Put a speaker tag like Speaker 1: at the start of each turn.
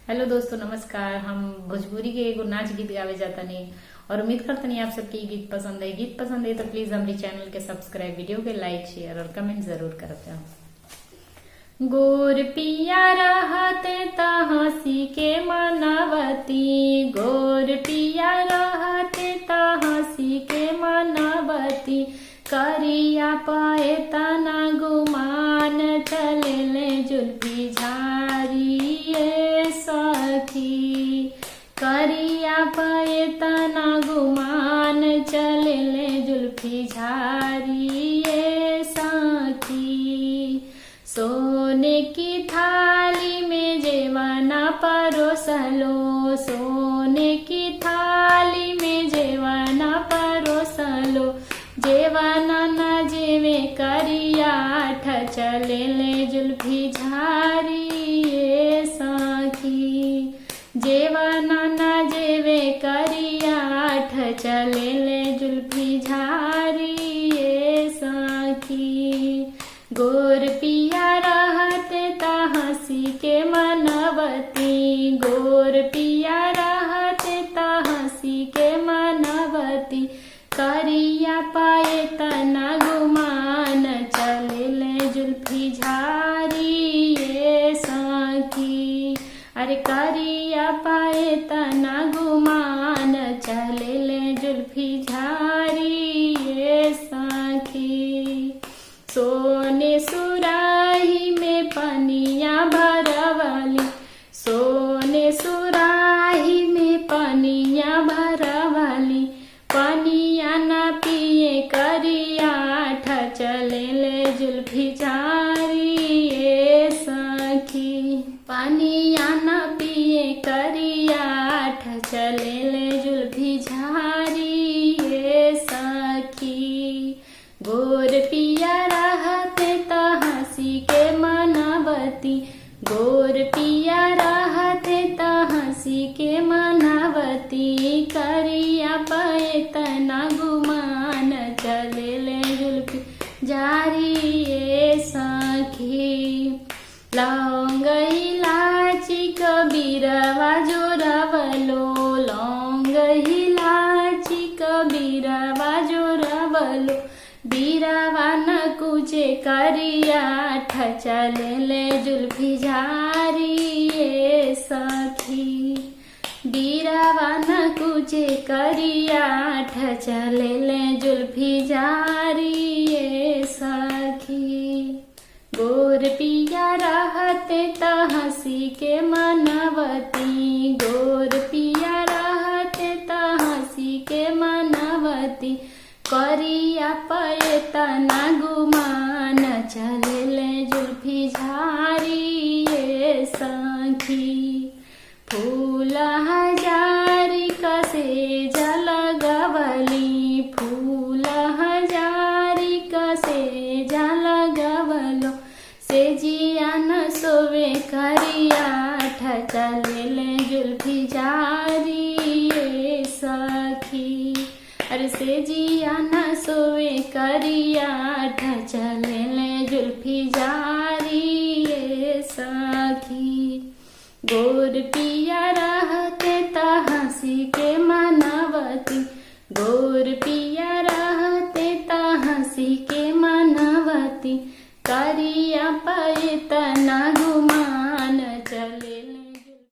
Speaker 1: Hello दोस्तों, नमस्कार। हम भोजपुरी के एगो नाच गीत गावे जातनी और उम्मीद करतनी आप सबके ई गीत पसंद है। गीत पसंद है तो प्लीज हमारे चैनल के सब्सक्राइब, वीडियो के लाइक, शेयर और कमेंट जरूर करते हो। गोर पिया रहते त हंसी के मनवती, गोर पिया रहते त हंसी के मनवती, करिया पाए तना गुमान चले जुल्फी झारी सखी, करिया पाए तना गुमान चले जुल्फी झारी सखी। सोने की थाली में जेवना परोसलो, सोने की थाली में जेवना परोसलो, जेवना न जेवे करिया आठ चले जुल्फी झारी सखी, जेवना न जेवे करिया आठ चले जुल्फी झारी सखी। गोर पिया रहते त हंसी के मनवती, गोर पिया रहते त हंसी के मनवती, करिया पाए तना गुमान चले जुल्फी झारी सखी। अरे करिया पाए तना गुमान चले जुल्फी झारी सखी। सोने सुराही में पनिया भरवली, सोने सुराही में पनिया भरवली, पनिया न पिए करिया आठ चले जुल्फी झारी सखी, पनिया न पिए करिया आठ चले जुल्फी झारी सखी। गोर पिया रहते त हंसी के मनवती, गोर पिया रहते त हंसी के मनवती, करिया पाए तना गुमान चले जुल्फी झारी सखी। लौंग इलाची कबीरवा जोरवलो, लौंग इलाची कबीरवा जोरवलो, बीरवा न कुचे करिया आठ चले जुल्फी झारी सखी, बीरवा न कुचे करिया आठ चले जुल्फी झारी सखी। गोर पिया रहते त हंसी के मनवती, गोर पिया रहते त हंसी के मनवती, करिया पाए तना गुमान चले जुल्फी झारी सखी। फूल हजारी कसे जलगवली, फूल हजारी कसे जलगवलो, से जिया न सोवे करिया आठ चले जुल्फी झारी सखी। अरे से जिया न सोवे करिया आठ चले जुल्फी झारी सखी। गोर पिया